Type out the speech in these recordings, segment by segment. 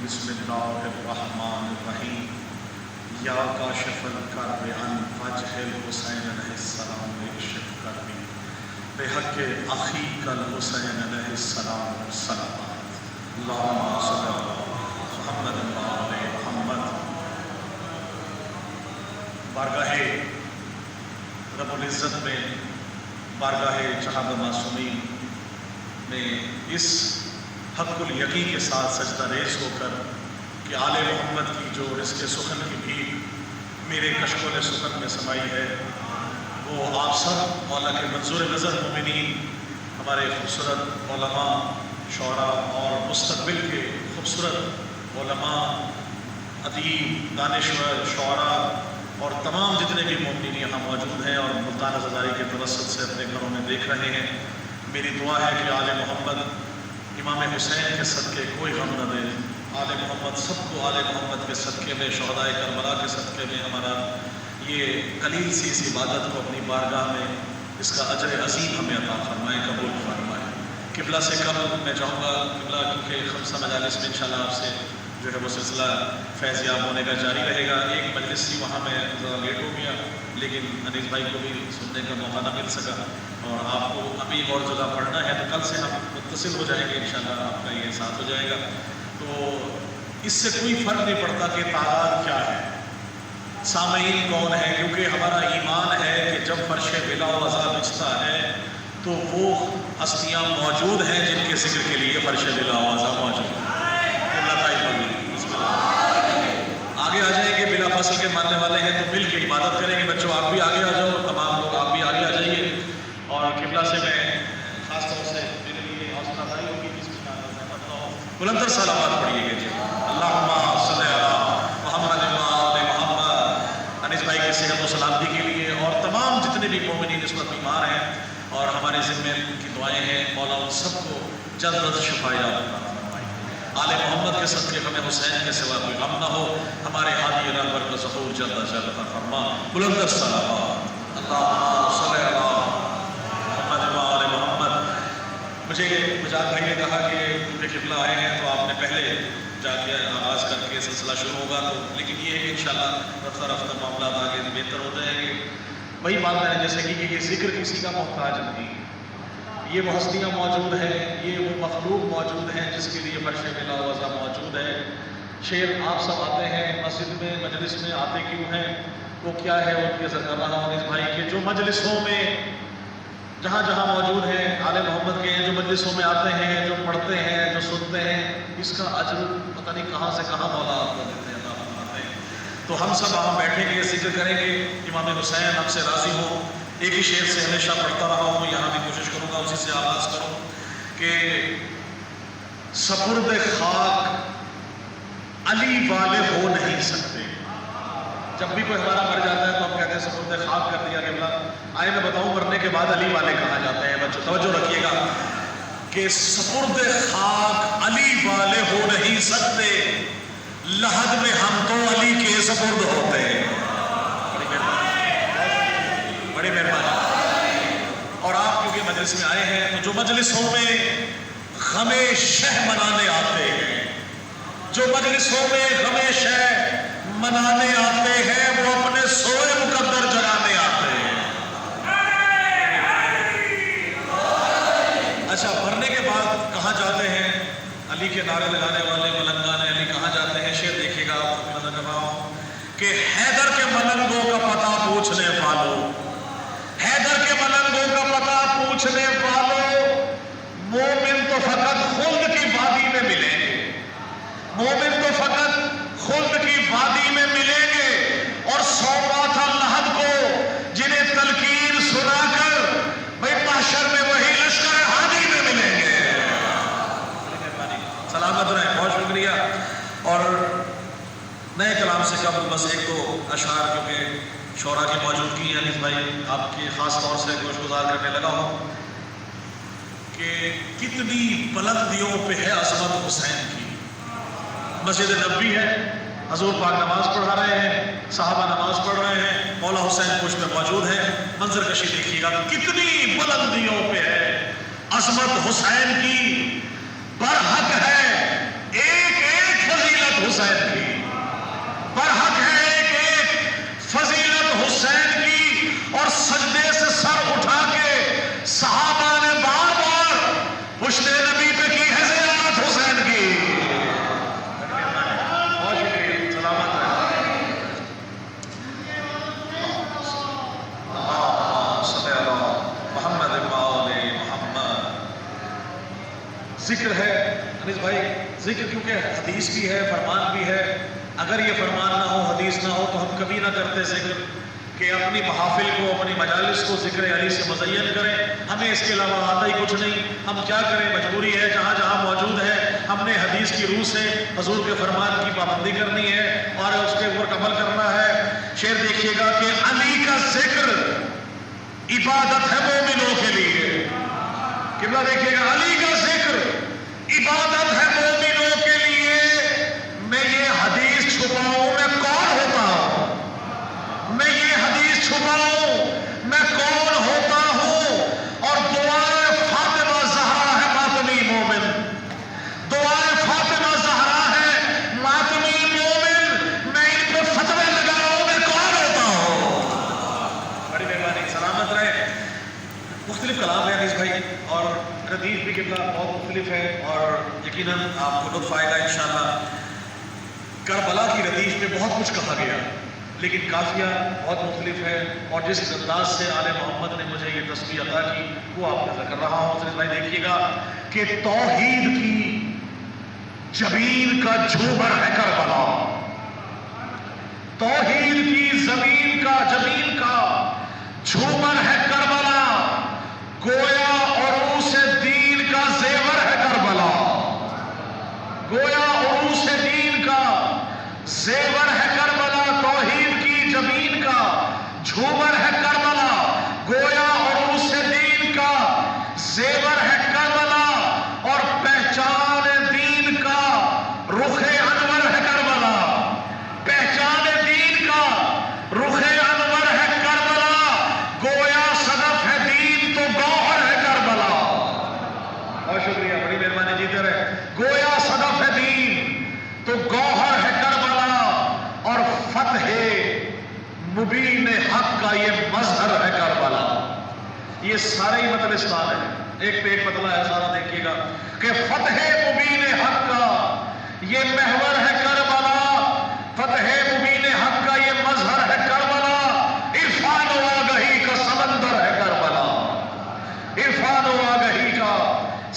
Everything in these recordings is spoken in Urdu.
بسم اللہ الرحمن الرحیم یا کاشف الکرب عن وجہ الحسین علیہ السلام اکشف کربی بحق اخیک الحسین علیہ السلام صلوات اللہم صلی اللہ محمد علیہ محمد۔ بارگاہ رب العزت میں، بارگاہ جہاد معصومین میں اس حق الیقین کے ساتھ سجدہ ریز ہو کر کہ آل محمد کی جو رزق سخن کی بھیک میرے کشکول سخن میں سمائی ہے، وہ آپ سب مولا کے منظور نظر مومنین، ہمارے خوبصورت علماء، شعراء اور مستقبل کے خوبصورت علماء، ادیب، دانشور، شعراء اور تمام جتنے بھی مومنین یہاں موجود ہیں اور ملتان عزاداری کے توسط سے اپنے گھروں میں دیکھ رہے ہیں، میری دعا ہے کہ آل محمد امام حسین کے صدقے کوئی غم نہ دے۔ آل محمد سب کو آل محمد کے صدقے میں، شہدائے کربلا کے صدقے میں ہمارا یہ قلیل سی اس عبادت کو اپنی بارگاہ میں اس کا اجر عظیم ہمیں عطا فرمائے، قبول فرمائے۔ قبلہ سے قبل میں چاہوں گا، قبلہ کیونکہ خمسہ مجالس میں انشاءاللہ آپ سے جو ہے وہ سلسلہ فیض یاب ہونے کا جاری رہے گا۔ ایک مجلس تھی وہاں میں ذرا لیٹ ہو گیا، لیکن انیس بھائی کو بھی سننے کا موقع نہ مل سکا، اور آپ کو ابھی اور جگہ پڑھنا ہے تو کل سے ہم متصل ہو جائیں گے انشاءاللہ، آپ کا یہ ساتھ ہو جائے گا۔ تو اس سے کوئی فرق نہیں پڑتا کہ تعداد کیا ہے، سامعین کون ہے، کیونکہ ہمارا ایمان ہے کہ جب فرش بلا وضع بچتا ہے تو وہ ہستیاں موجود ہیں جن کے ذکر کے لیے فرش بلا وضع موجود ہے۔ آگے آ جائیں گے، بلا فصل کے ماننے والے ہیں تو مل کے عبادت کریں گے۔ بچوں آپ بھی آگے آ جاؤ، تمام لوگ آپ بھی آگے آ جائیے، اور قبلہ سے میں خاص طور سے میرے لیے حوصلہ افزائی ہوگی جس کی بلندر صلوات پڑھیے گا جی۔ اللہم صلی علی محمد وآل محمد۔ انیس بھائی کی صحت و سلامتی کے لیے اور تمام جتنے بھی مومنین اس وقت بیمار ہیں اور ہمارے ذمے کی دعائیں ہیں، مولا ان سب کو جلد از شفا یاب آل محمد کے صدقے ہمیں حسین کے سوا کوئی غم نہ ہو، ہمارے ہادی رہبر کا ظہور جلد از جلد فرما۔ بلندر صلوات اللہم صلی علی محمد وآل محمد۔ مجھے مجاہد بھائی نے کہا کہ کیونکہ قبلہ آئے ہیں تو آپ نے پہلے جا کے آغاز کر کے سلسلہ شروع ہوگا، تو لیکن یہ ہے کہ انشاءاللہ رفتہ رفتہ معاملات آگے بہتر ہو جائیں گے۔ وہی بات میں نے جیسے کہ یہ ذکر کسی کا محتاج نہیں، یہ وہ ہستیاں موجود ہیں، یہ وہ مخلوق موجود ہیں جس کے لیے فرش بلا وضع موجود ہے۔ شیر آپ سب آتے ہیں مسجد میں، مجلس میں آتے کیوں ہیں، وہ کیا ہے ان کے ذکر رہا ہوں اس بھائی کے جو مجلسوں میں جہاں جہاں موجود ہیں آل محمد کے، جو مجلسوں میں آتے ہیں، جو پڑھتے ہیں، جو سنتے ہیں، اس کا اجر پتہ نہیں کہاں سے کہاں مولا آپ کو دیتے ہیں، اللہ فرماتے ہیں۔ تو ہم سب وہاں بیٹھیں گے، ذکر کریں گے، امام حسین ہم سے راضی ہوں۔ ایک ہی شعر سے ہمیشہ پڑھتا رہا ہوں، یہاں بھی کوشش کروں گا اسی سے آغاز کروں کہ سپرد خاک علی والے ہو نہیں سکتے۔ جب بھی کوئی ہمارا مر جاتا ہے تو ہم کہتے ہیں سپرد خاک کر دیا قبلہ۔ آئے میں بتاؤں مرنے کے بعد علی والے کہاں جاتے ہیں؟ بچوں توجہ رکھیے گا کہ سپرد خاک علی والے ہو نہیں سکتے، لحد میں ہم تو علی کے سپرد ہوتے ہیں۔ بڑی مہربانی۔ اور آپ کیونکہ مجلس میں آئے ہیں تو جو مجلسوں میں غم شہ منانے آتے ہیں، جو مجلسوں میں غم شہ منانے آتے ہیں، وہ اپنے سوئے مقدر جگانے آتے ہیں۔ اچھا، مرنے کے بعد کہاں جاتے ہیں؟ علی کے نعرے لگانے والے ملنگان علی کہاں جاتے ہیں؟ شعر دیکھیے گا، آپ کو نظر کر رہا ہوں کہ حیدر کے ملنگوں کا پتہ پوچھنے والوں، حیدر کے ملنگوں کا پتہ پوچھنے والوں، مومن تو فقط خلد کی وادی میں ملیں گے، مومن تو فقط خلد کی وادی میں ملیں گے، اور سونپا تھا لحد کو جنہیں تلقین سنا کر بھئی محشر میں وہی لشکر ہادی میں ملیں گے۔ سلامت رہیں، بہت شکریہ۔ اور نئے کلام سے قبل بس ایک دو اشعار کیونکہ شعراء کی موجودگی ہے، انیس بھائی آپ کی خاص طور سے گوش گزار کرنے لگا ہوں کہ کتنی بلندیوں پہ ہے عظمت حسین کی۔ مسجد نبوی ہے، حضور پاک نماز پڑھا رہے ہیں، صحابہ نماز پڑھ رہے ہیں، مولا حسین پشت میں موجود ہے، منظر کشی دیکھیے گا کتنی بلندیوں پہ ہے عظمت حسین کی، برحق ہے ایک ایک فضیلت حسین کی، برحق ہے ایک ایک فضیلت حسین کی، اور سجدے سے سر اٹھا کے صحابہ نے بار بار پشت نبی پہ کی ہے زیارت حسین کی۔ بہت شکریہ، سلامت رہے۔ محمد محمد ذکر ہے انیس بھائی، ذکر کیونکہ حدیث بھی ہے، فرمان بھی ہے۔ اگر یہ فرمان نہ ہو، حدیث نہ ہو، تو ہم کبھی نہ کرتے ذکر کہ اپنی محافل کو، اپنی مجالس کو ذکر علی سے مزین کریں۔ ہمیں اس کے علاوہ آتا ہی کچھ نہیں، ہم کیا کریں، مجبوری ہے، جہاں جہاں موجود ہے ہم نے حدیث کی روح سے حضور کے فرمان کی پابندی کرنی ہے اور اس کے اوپر عمل کرنا ہے۔ شعر دیکھیے گا کہ علی کا ذکر عبادت ہے مومنوں کے لیے۔ قبلہ دیکھیے گا، علی کا ذکر عبادت ہے مومنوں کے لیے۔ میں یہ حدیث چھپاؤں میں کون ہوتا ہوں، میں یہ حدیث چھپاؤں میں کون ہوتا ہوں، اور دعائے فاطمہ زہرا ہے ماتمی مومن، دعائے فاطمہ زہرا ہے ماتمی مومن، میں ان پہ فتوے لگاؤں میں کون ہوتا ہوں۔ بڑی مہربانی، سلامت رہے۔ مختلف کلام ہے انیس بھائی، اور ردیف بھی قبلہ بہت مختلف ہے، اور یقیناً آپ کو لطف آئے گا انشاءاللہ۔ کربلا کی ردیف میں بہت کچھ کہا گیا، لیکن قافیہ بہت مختلف ہے، اور جس انداز سے آل محمد نے مجھے یہ تسبیح عطا کی وہ آپ کا ذکر رہا ہوں۔ انیس بھائی دیکھیے گا کہ توحید کی جبین کا جھومر ہے کربلا، توحید کی جبین کا جھومر ہے کربلا، گویا عروس دین کا زیور ہے کربلا، گویا عروس دین کا زیور ہے کربلا، توحید کی جبین کا جھومر ہے کربلا، گویا عروس دین کا زیور ہے کربلا، اور پہچان دین کا رخ انور ہے کربلا، پہچان دین کا رخ انور ہے کربلا، گویا صدف ہے دین تو گوہر ہے کربلا۔ بہت شکریہ، بڑی مہربانی، جیتے رہے۔ گویا صدف ہے دین تو گوہر ہے کربلا، اور فتح مبین حق کا یہ مظہر ہے کربلا۔ یہ سارے ہی مطلب اسلام ہے، ایک پہ ایک مطلب ہے سارا، دیکھیے گا کہ فتح مبین حق کا یہ محور ہے کربلا، فتح مبین حق کا یہ مظہر ہے کربلا، عرفان و آگہی کا سمندر ہے کربلا، عرفان و آگہی کا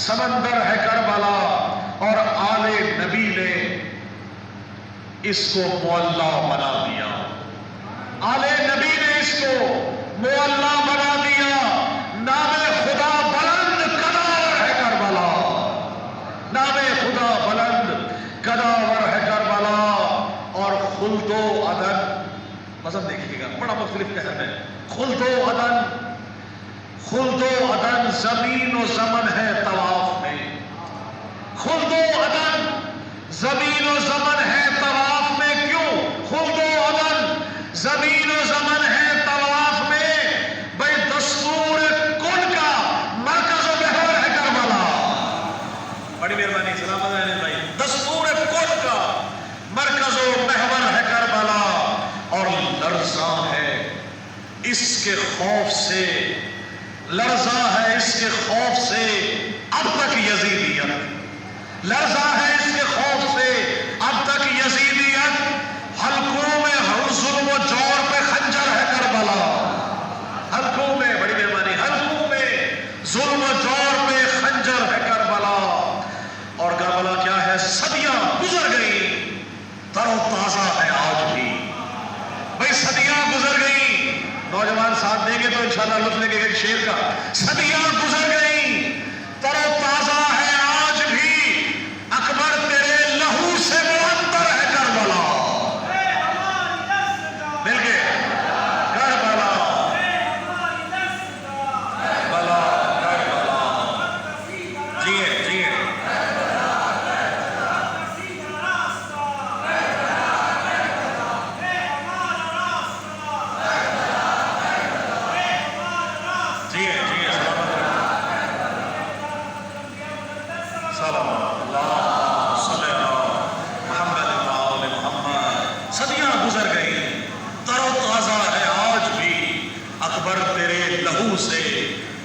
سمندر ہے کربلا، اور آل نبی نے اس کو معلیٰ بنا دیا، آل نبی نے اس کو معلیٰ بنا دیا۔ نام خدا بلند کداور ہے کربلا، نام خدا بلند کداور ہے کربلا، اور خلد و عدن، مذہب دیکھیے گا بڑا مختلف کہر ہے، خلد و عدن، خلد و عدن زمین و زمن ہے طواف میں، خلد و عدن زمین و زمن ہے طواف میں۔ کیوں خلد و عدن زمین و زمن ہے طواف میں؟ بھائی دستور کن کا مرکز و محور ہے کربلا۔ بڑی مہربانی، سلامت رہنے بھائی۔ دستور کن کا مرکز و محور ہے کربلا، اور لرزاں ہے اس کے خوف سے، لرزاں ہے اس کے خوف سے اب تک یزیدیت، لرزاں ہے اس کے خوف سے اب تک یزیدیت، حلقوں میں ہر ظلم و جور پہ خنجر ہے کربلا، حلقوں میں، بڑی مہربانی، حلقوں میں ظلم و جور پہ خنجر ہے کربلا، اور کربلا کیا ہے؟ صدیاں گزر گئی، تر و تازہ ہے آج بھی۔ بھائی صدیاں گزر گئی، نوجوان ساتھ دیں گے تو انشاءاللہ لطف لیں گے ایک شعر کا۔ صدیاں گزر گئی، تر و تازہ ہے آج بھی، اکبر تیرے لہو سے معطر ہے کربلا۔ مل گئے کربلا، کربلا، کربلا، جیے جیے، جیے جیے، سلامت رہے۔